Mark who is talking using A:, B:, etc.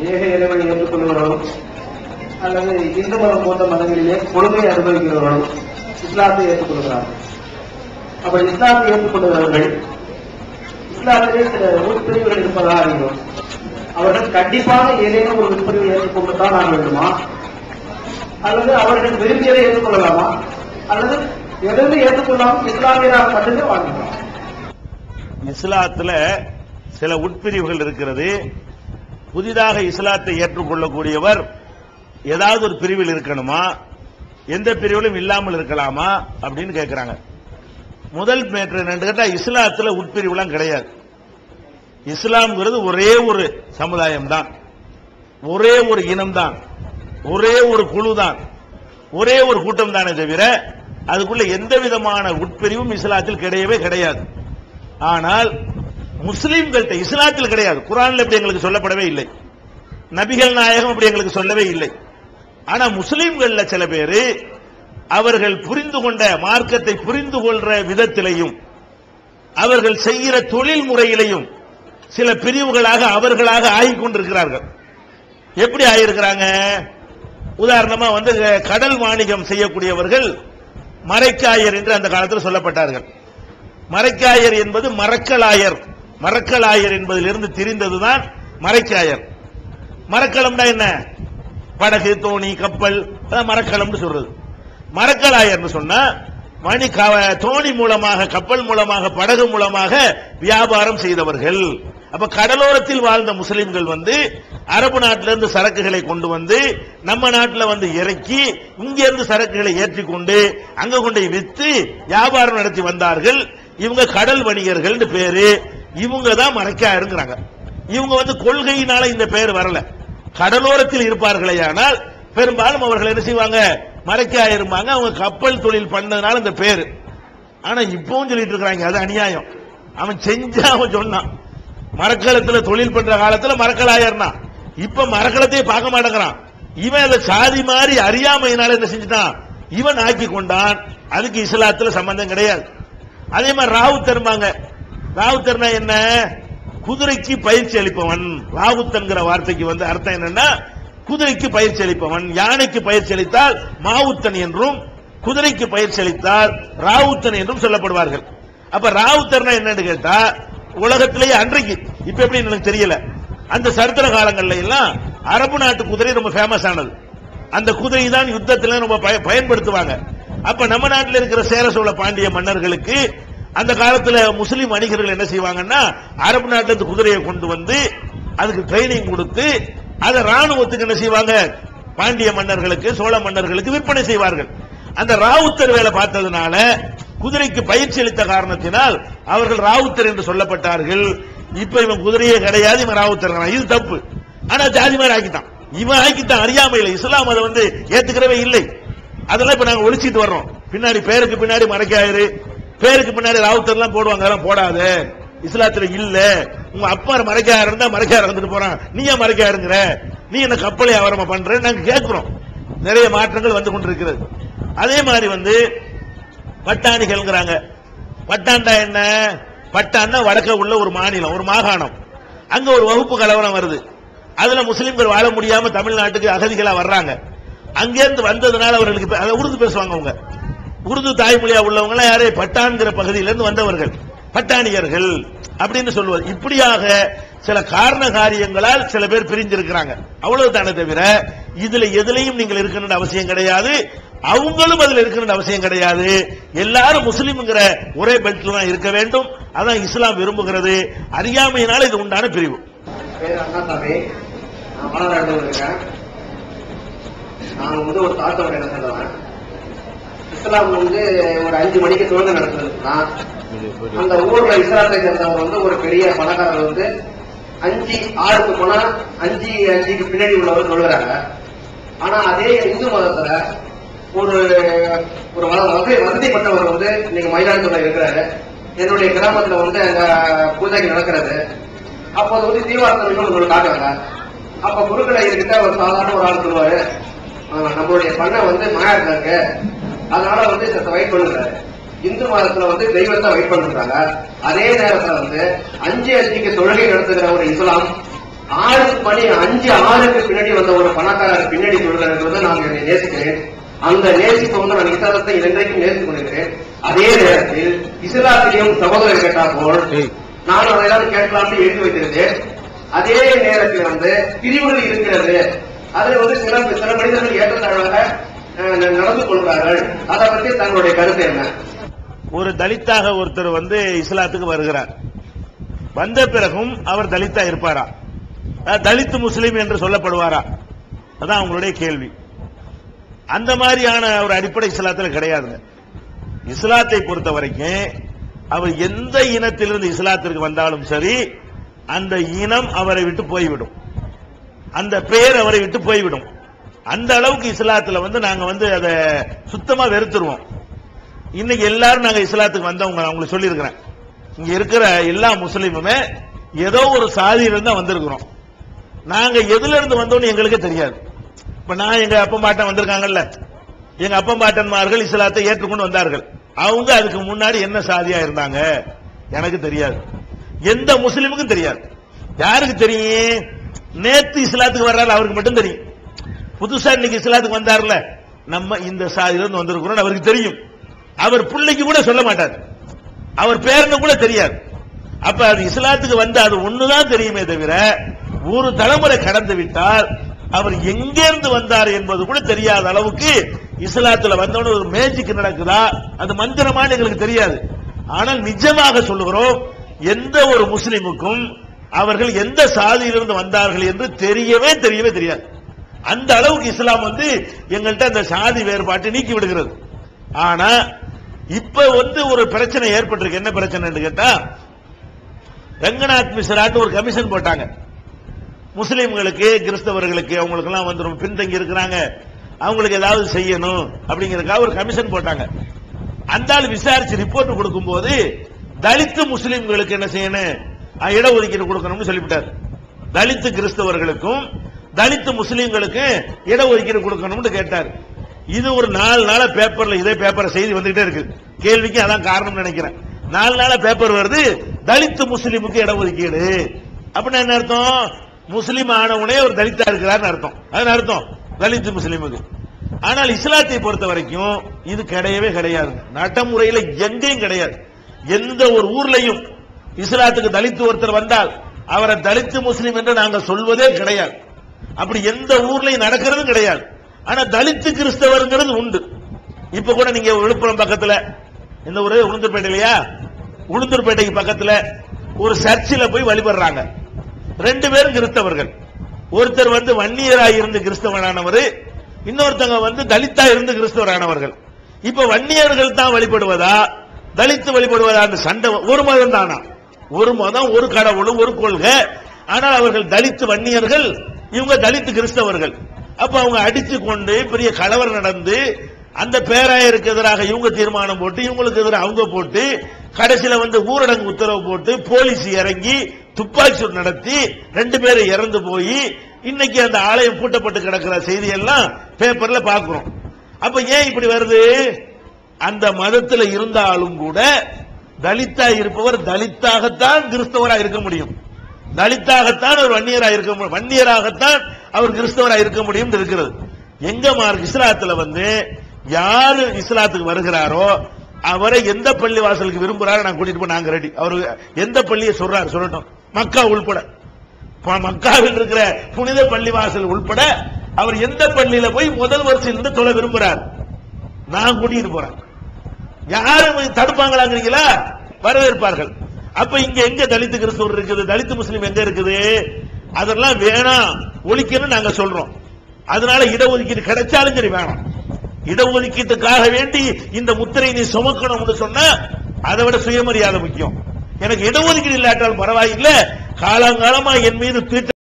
A: ஏக இறைவனை ஏற்றுக்கொள்கிறவர்களும் அல்லது இந்து மதம் போன்ற மதங்களிலே கொள்கையை அனுபவிக்கிறவர்களும் இஸ்லாத்தை ஏற்றுக்கொள்கிறார்கள். அப்ப இஸ்லாத்தை ஏற்றுக்கொள்கிறவர்கள் இஸ்லாத்திலே சில உட்பிரிவுகள் இருப்பதாக அறிகிறோம். அவர்கள் கண்டிப்பாக ஏதேனும் ஒரு உட்பிரிவை ஏற்றுக்கொண்டுதான் ஆக வேண்டுமா, அல்லது அவர்கள் விரும்பியதை ஏற்றுக்கொள்ளலாமா, அல்லது எதுவுமே ஏற்றுக்கொள்ளாமல் இஸ்லாமியராக மட்டுமே வாழ்கிறார்?
B: இஸ்லாத்துல சில உட்பிரிவுகள் இருக்கிறது. புதிதாக இஸ்லாத்தை ஏற்றுக்கொள்ளக்கூடியவர் ஏதாவது ஒரு பிரிவில் இருக்கணுமா, எந்த பிரிவிலும் இல்லாமல் இருக்கலாமா அப்படின்னு கேட்கிறாங்க. முதல் மேற்று என்னன்னு கேட்டா, இஸ்லாத்துல உட்பிரிவுலாம் கிடையாது. இஸ்லாம்ங்கிறது ஒரே ஒரு சமுதாயம் தான், ஒரே ஒரு இனம் தான், ஒரே ஒரு குழு தான், ஒரே ஒரு கூட்டம் தானே தவிர அதுக்குள்ள எந்த விதமான உட்பிரிவும் இஸ்லாத்தில் கிடையவே கிடையாது. ஆனால் முஸ்லிம்கள்ட்ட இஸ்லாத்தில் கிடையாது. குர்ஆன்ல இப்படி எங்களுக்கு சொல்லப்படவே இல்லை, நபிகள் நாயகம் அப்படி எங்களுக்கு சொல்லவே இல்லை. ஆனா முஸ்லிம்கள்ல சில பேரு அவர்கள் புரிந்து கொண்ட மார்க்கத்தை புரிந்து கொள்ற விதத்திலையும் அவர்கள் செய்கிற தொழில் முறையிலையும் சில பிரிவுகளாக அவர்களாக ஆகிக் கொண்டிருக்கிறார்கள். எப்படி ஆகியிருக்கிறாங்க? உதாரணமா கடல் வாணிகம் செய்யக்கூடியவர்கள் மரைக்காயர் என்று அந்த காலத்தில் சொல்லப்பட்டார்கள். மரைக்காயர் என்பது மரக்கலாயர், மரக்கலாயர் என்பதிலிருந்து திரிந்ததுதான் மரைக்காயர். மரக்கலம்னா என்ன? படகு, தோணி, கப்பல், மரக்கலம் சொல்றது. மரக்கலாயர் சொன்னா தோணி மூலமாக, கப்பல் மூலமாக, படகு மூலமாக வியாபாரம் செய்தவர்கள். அப்ப கடலோரத்தில் வாழ்ந்த முஸ்லிம்கள் அரபு நாட்டிலிருந்து சரக்குகளை கொண்டு வந்து நம்ம நாட்டில் இறக்கி இங்கிருந்து சரக்குகளை ஏற்றி கொண்டு அங்க கொண்டு வித்து வியாபாரம் நடத்தி வந்தார்கள். இவங்க கடல் வணிகர்கள் பேரு. இவங்க தான் மரைக்காயருங்கிறாங்க. இவங்க கொள்கையினால இந்த பேர் வரல. கடலோரத்தில் இருப்பார்களே ஆனால் பெரும்பாலும் அவர்கள் என்ன செய்வாங்க? மரைக்காயிருப்பாங்க. அவங்க கப்பல் தொழில் பண்ணதுனால இந்த பேரு. ஆனா இப்பவும் சொல்லிட்டு இருக்காங்க, அது அநியாயம். அவன் செஞ்சா அவன் சொன்னான், மரக்கலத்தில் தொழில் பண்ற காலத்துல மரக்கலாயர்னா, இப்ப மரக்கலத்தையே பார்க்க மாட்டேங்கிறான். இவன் அதை சாதி மாதிரி அறியாமையினால என்ன செஞ்சுட்டான்? இவன் ஆக்கி கொண்டான். அதுக்கு இஸ்லாத்துல சம்பந்தம் கிடையாது. அதே மாதிரி ராவுத்தர்பாங்க. ராவுத்தர்னா என்ன? குதிரைக்கு பயிற்சி அளிப்பவன். ராவுத்தன்கிற வார்த்தைக்கு அர்த்தம் என்னன்னா, குதிரைக்கு பயிற்சி அளிப்பவன். யானைக்கு பயிற்சி அளித்தால் மாவுத்தன் என்றும், குதிரைக்கு பயிற்சி அளித்தால் ராவுத்தன் என்றும் சொல்லப்படுவார்கள். அப்ப ராவுத்தர்னா என்னன்னு கேட்டா, உலகத்திலேயே அன்றைக்கு, இப்ப எப்படி எனக்கு தெரியல, அந்த சரித்திர காலங்கள்ல எல்லாம் அரபு நாட்டு குதிரை ரொம்ப ஃபேமஸ் ஆனது. அந்த குதிரை தான் யுத்தத்தில் ரொம்ப பயன்படுத்துவாங்க. அப்ப நம்ம நாட்டில் இருக்கிற சேர சோழ பாண்டிய மன்னர்களுக்கு அந்த காலத்துல முஸ்லிம் வணிகர்கள் என்ன செய்வாங்கன்னா, அரபு நாட்டிலிருந்து குதிரையை கொண்டு வந்து அதுக்கு ட்ரைனிங் கொடுத்து அதை ராணுவத்துக்கு என்ன செய்வாங்க? பாண்டிய மன்னர்களுக்கு, சோழ மன்னர்களுக்கு விற்பனை செய்வார்கள். அந்த ராவுத்தர் வேலை பார்த்ததுனால, குதிரைக்கு பயிற்சி அளித்த காரணத்தினால் அவர்கள் ராவுத்தர் என்று சொல்லப்பட்டார்கள். இப்ப இவன் குதிரையே கிடையாது, இவன் ராவுத்தர். இது தப்பு. ஆனா ஜாதி மாதிரி ஆக்கிட்டான். இவன் ஆக்கிட்டான் அறியாமையில். இஸ்லாம் அதை ஏத்துக்கிறவே இல்லை. அதெல்லாம் இப்ப நாங்க ஒழிச்சிட்டு வர்றோம். பின்னாடி பேருக்கு பின்னாடி மரைக்காயரு, பேருக்கு பின்னாடி ராவுத்தர் எல்லாம் போடுவாங்க. அதெல்லாம் போடாத, இஸ்லாத்துல இல்ல. உங்க அப்பா மரைக்காயர் இருந்தா மரைக்காயர் வந்துட்டு போறான், நீ ஏன் மரைக்காயருங்கிற? நீ என்ன கப்பலை வியாபாரமா பண்ற? நாங்க கேட்கிறோம். நிறைய மாற்றங்கள் வந்து கொண்டிருக்கிறது. அதே மாதிரி பட்டாணிகள்ங்கிறாங்க. பட்டாண்டா என்ன? பட்டான்னா வடக்க உள்ள ஒரு மாநிலம், ஒரு மாகாணம். அங்க ஒரு வகுப்பு கலவரம் வருது. அதுல முஸ்லிம்கள் வாழ முடியாம தமிழ்நாட்டுக்கு அகதிகளா வர்றாங்க. அங்கிருந்து வந்ததுனால அவர்களுக்கு உருது பேசுவாங்க. அவங்க உருது தாய்மொழியா உள்ளவங்க யாரே பட்டான்கிற பகுதியிலிருந்து வந்தவர்கள் பட்டாணியர்கள் அப்படின்னு சொல்லுவார். இப்படியாக சில காரண காரியங்களால் சில பேர் பிரிஞ்சிருக்கிறாங்க. அவ்வளவுதானே தவிர இதுல எதுலையும் நீங்கள் இருக்கணும்னு அவசியம் கிடையாது. அவங்களும் அதுல இருக்கணும்னு அவசியம் கிடையாது. எல்லாரும் முஸ்லிம்ங்கிற ஒரே பெல்ட்ல தான் இருக்க வேண்டும். அதான் இஸ்லாம் விரும்புகிறது. அறியாமையினால இது உண்டான பிரிவு.
A: நான் ஒரு தாத்தவர் என்ன சொல்லுவேன், இஸ்லாம் ஒரு 5 மணிக்கு தொழுகை நடத்துறதுன்னா அந்த ஊர்ல இஸ்லாத்தை சேர்ந்தவர் ஒரு பெரிய பணக்காரர் 5-6க்கு போனா 5-5க்கு பின்னாடி உள்ளவர் தொழுகிறாங்க. ஆனா அதே இந்து மதத்துல ஒரு வசதிப்பட்டவர் இன்னைக்கு மயிலாடுதுறை இருக்கிறாரு. என்னுடைய கிராமத்துல அங்க பூஜைக்கு நடக்கிறது. அப்போது தீவார்த்தனை காட்டுறாங்க. அப்ப குருக்களை இருக்கிட்ட ஒரு சாதாரண ஒரு ஆள் சொல்லுவாரு, நம்மளுடைய பண்ணை மாயாட்டா இருக்கு, அதனால வெயிட் பண்ணுறாரு. இந்து மதத்துல தெய்வத்தை வெயிட் பண்றாங்க. அதே நேரத்துல 5-5க்கு தொழுகை நடத்துகிற ஒரு இஸ்லாம் 6 மணி 5-6க்கு பின்னாடி வந்த ஒரு பணக்காரர் பின்னாடி சொல்றது நான் நேசிக்கிறேன். அந்த நேசிப்பு வந்து நான் இஸ்லாத்தை இன்றைக்கும் நேசித்துக் கொண்டிருக்கிறேன். அதே நேரத்தில் இஸ்லாத்திலையும் சகோதரர் கேட்டா போல் நான் அதையெல்லாம் கேட்கலாம்னு எழுதி வைத்திருந்தேன். அதே நேரத்தில் வந்து பிரிவுகள் இருக்கிறது. அதில் வந்து சில மனிதர்கள் ஏற்றத்தாழ்வாக நடந்து கொள்கிறார்கள். அதை பற்றி தங்களுடைய கருத்து என்ன?
B: ஒரு தலித்தாக ஒருத்தர் வந்து இஸ்லாத்துக்கு வருகிறார். வந்த பிறகும் அவர் தலித்தா இருப்பாரா? தலித் முஸ்லீம் என்று சொல்லப்படுவாரா? அதான் அவங்களுடைய கேள்வி. அந்த மாதிரியான ஒரு அடிப்படை இஸ்லாத்தில் கிடையாதுங்க. இஸ்லாத்தை பொறுத்த வரைக்கும் அவர் எந்த இனத்திலிருந்து இஸ்லாத்திற்கு வந்தாலும் சரி, அந்த இனம் அவரை விட்டு போய்விடும், அந்த பெயர் அவரை விட்டு போய்விடும். அந்த அளவுக்கு இஸ்லாத்துல வந்து நாங்க வந்து அதை சுத்தமா வெறுத்துருவோம். இன்னைக்கு எல்லாரும் நாங்க இஸ்லாத்துக்கு வந்தவங்க, அவங்களுக்கு சொல்லியிருக்கிறேன், இங்க இருக்கிற எல்லா முஸ்லீமுமே ஏதோ ஒரு சாதியிலிருந்து தான் வந்திருக்கிறோம். நாங்க எதுல இருந்து வந்தோம்னு எங்களுக்கே தெரியாது. இப்ப நான் எங்க அப்பா பாட்டன் வந்திருக்காங்கல்ல, எங்க அப்பா பாட்டன்மார்கள் இஸ்லாத்தை ஏற்றுக்கொண்டு வந்தார்கள். அவங்க அதுக்கு முன்னாடி என்ன சாதியா இருந்தாங்க எனக்கு தெரியாது, எந்த முஸ்லீமுக்கும் தெரியாது. யாருக்கு தெரியும்? நேத்து இஸ்லாத்துக்கு வர்றாரு அவருக்கு மட்டும் தெரியும். புதுசா இன்னைக்கு இஸ்லாத்துக்கு வந்தார்ல, நம்ம இந்த சாதியிலிருந்து வந்திருக்கிறோம் அவருக்கு தெரியும். அவர் பிள்ளைக்கு கூட சொல்ல மாட்டார், அவர் பேருன்னு கூட தெரியாது. அப்ப அது இஸ்லாத்துக்கு வந்து அது ஒண்ணுதான் தெரியுமே தவிர, ஒரு தலைமுறை கடந்து விட்டால் அவர் எங்கிருந்து வந்தார் என்பது கூட தெரியாத அளவுக்கு இஸ்லாத்துல வந்தவன ஒரு மேஜிக் நடக்குதா, அது மந்திரமான எங்களுக்கு தெரியாது. ஆனால் நிஜமாக சொல்லுகிறோம், எந்த ஒரு முஸ்லிமுக்கும் அவர்கள் எந்த சாதியிலிருந்து வந்தார்கள் என்று தெரியவே தெரியாது. அந்த அளவுக்கு இஸ்லாம் வந்து எங்கள்கிட்ட அந்த சாதி வேறுபாட்டை நீக்கி விடுகிறது. ஆனா இப்ப வந்து ஒரு பிரச்சனை ஏற்பட்டிருக்கு. என்ன பிரச்சனை கேட்டா, ரங்கநாத் மிஸ்ராட்டு ஒரு கமிஷன் போட்டாங்க. முஸ்லிம்களுக்கு கிறிஸ்தவர்களுக்கு அவங்களுக்கு எல்லாம் வந்து ரொம்ப பின்தங்கி இருக்கிறாங்க, அவங்களுக்கு ஏதாவது செய்யணும் அப்படிங்கறதுக்காக ஒரு கமிஷன் போட்டாங்க. அந்த ஆள் விசாரிச்சு ரிப்போர்ட் கொடுக்கும் போது தலித்து முஸ்லிம்களுக்கு என்ன செய்யணும், இடஒதுக்கீடு கொடுக்கணும்னு சொல்லிவிட்டார். தலித்து கிறிஸ்தவர்களுக்கும் தலித்து முஸ்லிம்களுக்கு இடஒதுக்கீடு கொடுக்கணும்னு கேட்டார். இது ஒரு 4 நாளா பேப்பர்ல இதே பேப்பர் செய்தி வந்துகிட்டே இருக்கு. கேள்விக்கு அதான் காரணம் நினைக்கிறேன். 4 நாளா பேப்பர் வருது, தலித்து முஸ்லிமுக்கு இடஒதுக்கீடு. அப்படின்னா என்ன அர்த்தம்? முஸ்லிம் ஆனவனே ஒரு தலித்தா இருக்கிறார் அர்த்தம். அது அர்த்தம் தலித்து முஸ்லிமுக்கு. ஆனால் இஸ்லாத்தை பொறுத்த வரைக்கும் இது கிடையவே கிடையாது. நடைமுறையில் எங்கேயும் கிடையாது. எந்த ஒரு ஊர்லையும் இஸ்லாத்துக்கு தலித்து ஒருத்தர் வந்தால் அவரை தலித்து முஸ்லிம் என்று நாங்க சொல்வதே கிடையாது. அப்படி எந்த ஊர்லையும் நடக்கிறதும் கிடையாது. ஆனா தலித்து கிறிஸ்தவர்ங்கிறது உண்டு. இப்ப கூட நீங்க விழுப்புரம் பக்கத்துல இந்த ஒரு உளுந்தூர்பேட்டையிலையா, உளுந்தூர்பேட்டைக்கு பக்கத்துல ஒரு சர்ச்சில் போய் வழிபடுறாங்க. 2 பேரும் கிறிஸ்தவர்கள். ஒருத்தர் வந்து வன்னியராக இருந்து கிறிஸ்தவனானவர், இன்னொருத்தங்க வந்து தலித்தா இருந்து கிறிஸ்தவரானவர்கள். இப்ப வன்னியர்கள் தான் வழிபடுவதா தலித்து வழிபடுவதா சண்டை. ஒரு மதம் தானா, ஒரு மதம், ஒரு கடவுள், ஒரு கொள்கை. ஆனால் அவர்கள் தலித்து வன்னியர்கள், இவங்க தலித்து கிறிஸ்தவர்கள். அப்ப அவங்க அடிச்சு கொண்டு பெரிய கலவரம் நடந்து அந்த பேராயருக்கு எதிராக இவங்க தீர்மானம் போட்டு இவங்களுக்கு எதிராக அவங்க போட்டு கடைசியில வந்து ஊரடங்கு உத்தரவு போட்டு போலீஸ் இறங்கி துப்பாக்கி சூடு நடத்தி 2 பேரும் இறந்து போய் இன்னைக்கு அந்த ஆலயம் பூட்டப்பட்டு கிடக்கிற செய்தி எல்லாம் பேப்பர்ல பாக்குறோம். அப்ப ஏன் இப்படி வருது? அந்த மதத்தில் இருந்தாலும் கூட தலித்தா இருப்பவர் தலித்தாகத்தான் கிறிஸ்தவராக இருக்க முடியும், தலித்தாகத்தான் அவர் வன்னியராக இருக்க முடியும், வன்னியராகத்தான் அவர் கிறிஸ்தவராக இருக்க முடியும் இருக்கிறது. எங்க மார்க் இஸ்லாத்துல வந்து யாரு இஸ்லாத்துக்கு வருகிறாரோ அவரை எந்த பள்ளி வாசலுக்கு விரும்புறாரு நான் கூட்டிட்டு போய் நாங்க ரெடி. அவரு எந்த பள்ளியை சொல்றாரு சொல்லட்டும், மக்கா உள்பட, மக்காவில் இருக்கிற புனித பள்ளி வாசல் உள்பட அவர் எந்த பள்ளியில போய் முதல் வரிசையில் இருந்து தொலை விரும்புறார் நான் கூட்டிட்டு போறேன். யாரும் தடுப்பாங்களாங்கிறீங்களா? வரவேற்பார்கள். அப்ப இங்க எங்க தலித்து கிறிஸ்தவர் இருக்குது, தலித்து முஸ்லீம் எங்க இருக்குது? அதெல்லாம் வேணாம், ஒழிக்கணும் நாங்க சொல்றோம். அதனால இடஒதுக்கீடு கிடைச்சாலும் சரி வேணாம். இடஒதுக்கீட்டுக்காக வேண்டி இந்த முத்திரை நீ சுமக்கணும்னு சொன்னா அதை விட சுயமரியாதை முக்கியம். எனக்கு இடஒதுக்கீடு இல்லாட்டாலும் பரவாயில்லை, காலங்காலமா என் மீது தீட்ட